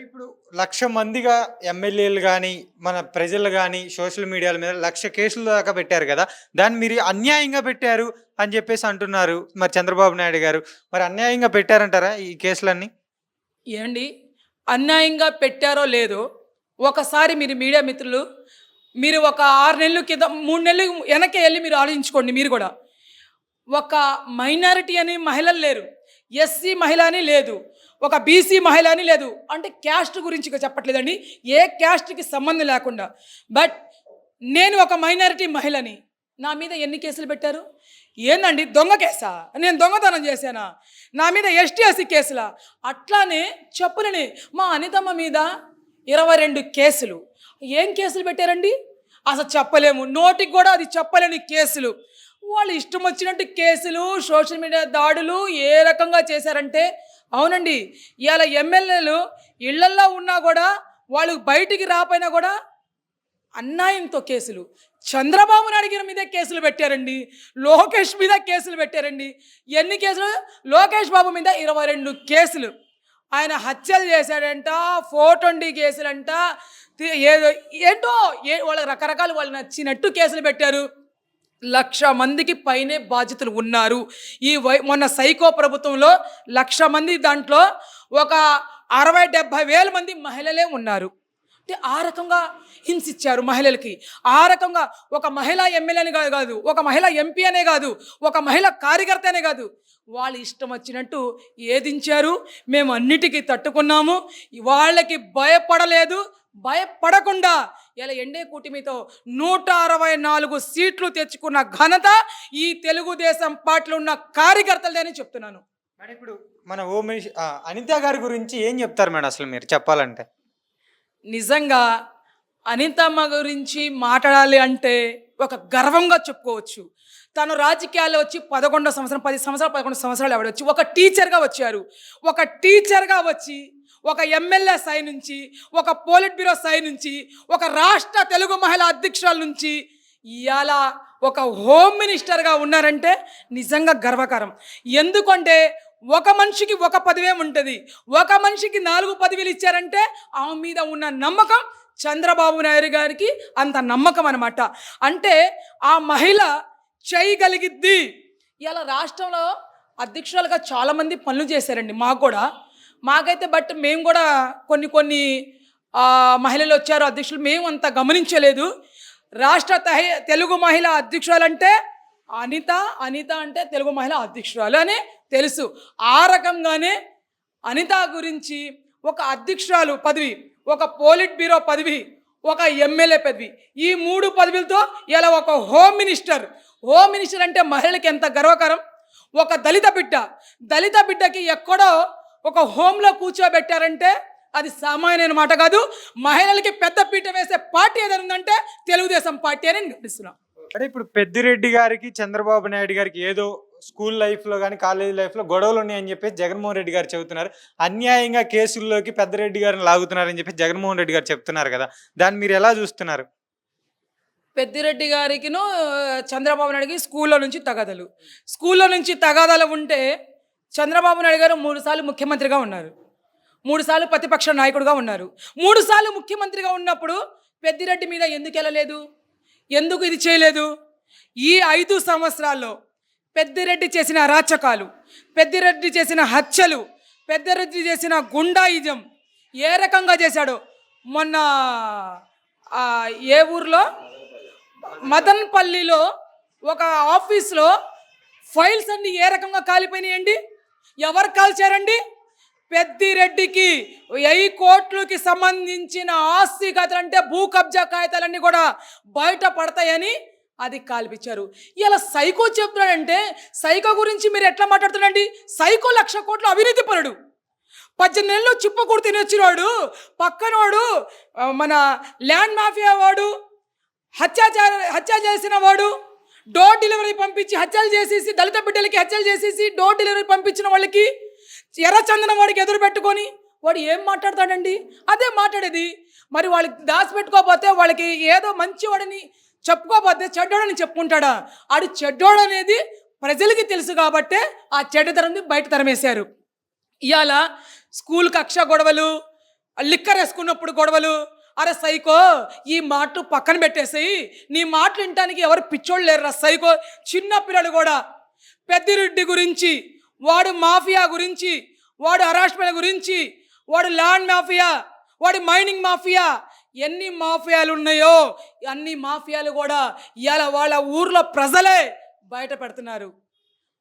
ఇప్పుడు 1,00,000 మందిగా ఎమ్మెల్యేలు గాని, మన ప్రజలు గాని, సోషల్ మీడియాల మీద 1,00,000 కేసుల దాకా పెట్టారు గదా! దాన్ని మీరు అన్యాయంగా పెట్టారు అని జెప్పేసి అంటున్నారు. మరి చంద్రబాబు నాయుడు గారు. మరి అన్యాయంగా పెట్టారంటారా ఈ కేసులన్నీ? ఏవండి, అన్యాయంగా పెట్టారో లేదో ఒకసారి మీరు మీడియా మిత్రులు మీరు ఒక 6 నెలల కింద 3 నెలలు వెనక్కి వెళ్ళి మీరు ఆలోచించుకోండి. మీరు కూడా ఒక మైనారిటీ అని మహిళలు లేరు, ఎస్సీ మహిళ అని లేదు, ఒక బీసీ మహిళ అని లేదు. అంటే క్యాస్ట్ గురించి ఇక చెప్పట్లేదండి, ఏ క్యాస్ట్కి సంబంధం లేకుండా. బట్ నేను ఒక మైనారిటీ మహిళని, నా మీద ఎన్ని కేసులు పెట్టారు? ఏందండి, దొంగ కేసా? నేను దొంగతనం చేశానా? నా మీద ఎస్టీ ఎస్సీ కేసులా? అట్లానే చెప్పులని మా అనితమ్మ మీద 22 కేసులు. ఏం కేసులు పెట్టారండి? అసలు చెప్పలేము, నోటికి కూడా అది చెప్పలేని కేసులు. వాళ్ళు ఇష్టం వచ్చినట్టు కేసులు, సోషల్ మీడియా దాడులు ఏ రకంగా చేశారంటే, అవునండి, ఇవాళ ఎమ్మెల్యేలు ఇళ్లల్లో ఉన్నా కూడా వాళ్ళు బయటికి రాపోయినా కూడా అన్యాయంతో కేసులు. చంద్రబాబు నాయుడు గారి మీదే కేసులు పెట్టారండి, లోకేష్ మీద కేసులు పెట్టారండి. ఎన్ని కేసులు? లోకేష్ బాబు మీద 22 కేసులు. ఆయన హత్యలు చేశాడంట, 420 కేసులంట, ఏదో ఏంటో వాళ్ళకి రకరకాలు వాళ్ళు నచ్చినట్టు కేసులు పెట్టారు. 1,00,000 మందికి పైనే బాధ్యతలు ఉన్నారు. మొన్న సైకో ప్రభుత్వంలో 1,00,000 మంది, దాంట్లో ఒక 60-70 వేల మంది మహిళలే ఉన్నారు. అంటే ఆ రకంగా హింసించారు మహిళలకి. ఆ రకంగా ఒక మహిళా ఎమ్మెల్యేని కాదు, ఒక మహిళా ఎంపీ అనే కాదు, ఒక మహిళా కార్యకర్త అనే కాదు, వాళ్ళు ఇష్టం వచ్చినట్టు ఏదించారు. మేము అన్నిటికీ తట్టుకున్నాము. వాళ్ళకి భయపడలేదు. భయపడకుండా ఇలా ఎండే కూటమితో 164 సీట్లు తెచ్చుకున్న ఘనత ఈ తెలుగుదేశం పార్టీలో ఉన్న కార్యకర్తలదని చెప్తున్నాను. మేడం, ఇప్పుడు మన హోమ్ అనిత గారి గురించి ఏం చెప్తారు మేడం అసలు మీరు చెప్పాలంటే? నిజంగా అనితమ్మ గురించి మాట్లాడాలి అంటే ఒక గర్వంగా చెప్పుకోవచ్చు. తను రాజకీయాల్లో వచ్చి 11 సంవత్సరం 10 సంవత్సరాలు 11 సంవత్సరాలు ఎవడొచ్చి ఒక టీచర్గా వచ్చారు. ఒక టీచర్గా వచ్చి ఒక ఎమ్మెల్యే స్థాయి నుంచి, ఒక పోలిట్ బ్యూరో స్థాయి నుంచి, ఒక రాష్ట్ర తెలుగు మహిళా అధ్యక్షురాల నుంచి ఇవాళ ఒక హోమ్ మినిస్టర్గా ఉన్నారంటే నిజంగా గర్వకారం. ఎందుకంటే ఒక మనిషికి ఒక పదవే ఉంటుంది, ఒక మనిషికి 4 పదవులు ఇచ్చారంటే ఆమె మీద ఉన్న నమ్మకం చంద్రబాబు నాయుడు గారికి అంత నమ్మకం అనమాట. అంటే ఆ మహిళ చేయగలిగిద్ది. ఇలా రాష్ట్రంలో అధ్యక్షురాలుగా చాలామంది పనులు చేశారండి. మాకైతే బట్ మేము కూడా కొన్ని మహిళలు వచ్చారు అధ్యక్షులు, మేము అంత గమనించలేదు. రాష్ట్ర తెలుగు మహిళా అధ్యక్షురాలంటే అనిత అంటే తెలుగు మహిళా అధ్యక్షురాలు అని తెలుసు. ఆ రకంగానే అనిత గురించి ఒక అధ్యక్షురాలు పదవి, ఒక పోలిట్ బ్యూరో పదవి, ఒక ఎమ్మెల్యే పదవి, ఈ 3 పదవులతో ఇలా ఒక హోమ్ మినిస్టర్ అంటే మహిళకి ఎంత గర్వకారం. ఒక దళిత బిడ్డకి ఎక్కడో ఒక హోంలో కూర్చోబెట్టారంటే అది సామాన్యమైన మాట కాదు. మహిళలకి పెద్ద పీట వేసే పార్టీ ఏదైనా ఉందంటే తెలుగుదేశం పార్టీ అని నిర్ణయిస్తున్నాం. అంటే ఇప్పుడు పెద్దిరెడ్డి గారికి, చంద్రబాబు నాయుడు గారికి ఏదో స్కూల్ లైఫ్‌లో గాని, కాలేజీ లైఫ్‌లో గొడవలు ఉన్నాయని చెప్పేసి జగన్మోహన్ రెడ్డి గారు చెబుతున్నారు. అన్యాయంగా కేసుల్లోకి పెద్దిరెడ్డి గారిని లాగుతున్నారని చెప్పి జగన్మోహన్ రెడ్డి గారు చెప్తున్నారు కదా! దాన్ని మీరు ఎలా చూస్తున్నారు? పెద్దిరెడ్డి గారికిను చంద్రబాబు నాయుడుకి స్కూల్లో నుంచి తగాదాలు ఉంటే చంద్రబాబు నాయుడు గారు 3 సార్లు ముఖ్యమంత్రిగా ఉన్నారు, 3 సార్లు ప్రతిపక్ష నాయకుడిగా ఉన్నారు. 3 సార్లు ముఖ్యమంత్రిగా ఉన్నప్పుడు పెద్దిరెడ్డి మీద ఎందుకు వెళ్ళలేదు? ఎందుకు ఇది చేయలేదు? ఈ 5 సంవత్సరాల్లో పెద్దిరెడ్డి చేసిన అరాచకాలు, పెద్దిరెడ్డి చేసిన హత్యలు, పెద్దిరెడ్డి చేసిన గుండాయిజం ఏ రకంగా చేశాడో మొన్న ఏ ఊర్లో మదన్పల్లిలో ఒక ఆఫీస్లో ఫైల్స్ అన్ని ఏ రకంగా కాలిపోయినాయండి? ఎవరు కాల్చారండి? పెద్దిరెడ్డికి 1000 కోట్లకి సంబంధించిన ఆస్తి అంటే భూ కబ్జా కాగితాలన్నీ కూడా బయట పడతాయని అది కాల్పించారు. ఇలా సైకో చెప్తున్నాడంటే సైకో గురించి మీరు ఎట్లా మాట్లాడుతున్నారండి? సైకో 1,00,000 కోట్ల అవినీతి పరుడు, 18 నెలలు చిప్పకూడు తినొచ్చినవాడు, పక్కనవాడు మన ల్యాండ్ మాఫియా వాడు, హత్య చేసిన వాడు, డోర్ డెలివరీ పంపించి హత్యలు చేసేసి, దళిత బిడ్డలకి హత్యలు చేసేసి డోర్ డెలివరీ పంపించిన వాళ్ళకి ఎర్రచందనం వాడికి ఎదురు పెట్టుకొని వాడు ఏం మాట్లాడతాడండి? అదే మాట్లాడేది. మరి వాళ్ళకి దాచిపెట్టుకోకపోతే, వాళ్ళకి ఏదో మంచివాడని చెప్పుకోకపోతే చెడ్డోడని చెప్పుకుంటాడా? ఆడు చెడ్డోడు అనేది ప్రజలకి తెలుసు కాబట్టే ఆ చెడ్డతనం బయట తరమేశారు. ఇవాళ స్కూల్ కక్ష గొడవలు, లిక్కర్ వేసుకున్నప్పుడు గొడవలు. అరే సైకో, ఈ మాటలు పక్కన పెట్టేసేయి, నీ మాటలు వినటానికి ఎవరు పిచ్చోళ్ళు లేరురా సైకో. చిన్న పిల్లలు కూడా పెద్దిరెడ్డి గురించి, వాడు మాఫియా గురించి, వాడు హరాస్మెంట్ గురించి, వాడు ల్యాండ్ మాఫియా, వాడు మైనింగ్ మాఫియా, ఎన్ని మాఫియాలు ఉన్నాయో అన్ని మాఫియాలు కూడా ఇవాళ వాళ్ళ ఊర్లో ప్రజలే బయట పెడుతున్నారు.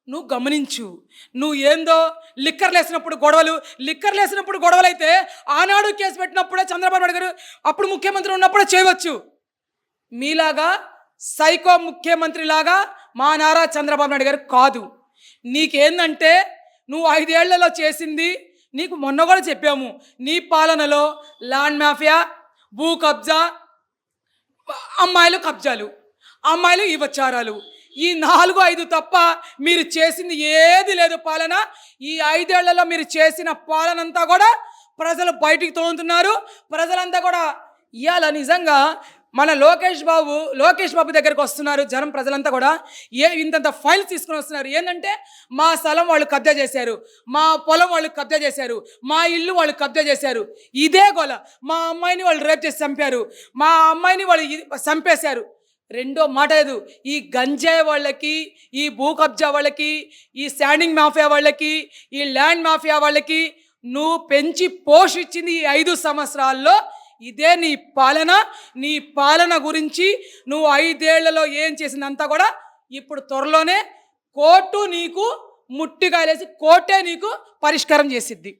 నువ్వు గమనించు. నువ్వు ఏందో లిక్కర్లు వేసినప్పుడు గొడవలు అయితే ఆనాడు కేసు పెట్టినప్పుడే చంద్రబాబు నాయుడు గారు అప్పుడు ముఖ్యమంత్రి ఉన్నప్పుడే చేయవచ్చు. మీలాగా సైకో ముఖ్యమంత్రి లాగా మా నారా చంద్రబాబు నాయుడు గారు కాదు. నీకేందంటే నువ్వు 5 ఏళ్లలో చేసింది, నీకు మొన్న కూడా చెప్పాము, నీ పాలనలో ల్యాండ్ మాఫియా, భూ కబ్జా, అమ్మాయిలు కబ్జాలు, అమ్మాయిలు వివచారాలు, ఈ 4-5 తప్ప మీరు చేసింది ఏది లేదు పాలన. ఈ 5 ఏళ్లలో మీరు చేసిన పాలనంతా కూడా ప్రజలు బయటికి తోలుతున్నారు. ప్రజలంతా కూడా ఇవాళ నిజంగా మన లోకేష్ బాబు దగ్గరికి వస్తున్నారు జనం, ప్రజలంతా కూడా ఇంతంత ఫైల్స్ తీసుకుని వస్తున్నారు. ఏంటంటే మా స్థలం వాళ్ళు కబ్జా చేశారు, మా పొలం వాళ్ళు కబ్జా చేశారు, మా ఇల్లు వాళ్ళు కబ్జా చేశారు, ఇదే గోల. మా అమ్మాయిని వాళ్ళు రేప్ చేసి చంపారు, మా అమ్మాయిని వాళ్ళు చంపేశారు. రెండో మాట లేదు. ఈ గంజాయి వాళ్ళకి, ఈ భూ కబ్జా వాళ్ళకి, ఈ శాండింగ్ మాఫియా వాళ్ళకి, ఈ ల్యాండ్ మాఫియా వాళ్ళకి నువ్వు పెంచి పోషించింది ఈ 5 సంవత్సరాల్లో ఇదే నీ పాలన. నీ పాలన గురించి నువ్వు 5 ఏళ్లలో ఏం చేసిందంతా కూడా ఇప్పుడు త్వరలోనే కోర్టు నీకు ముట్టికాయలేసి కోర్టే నీకు పరిష్కారం చేసిద్ది.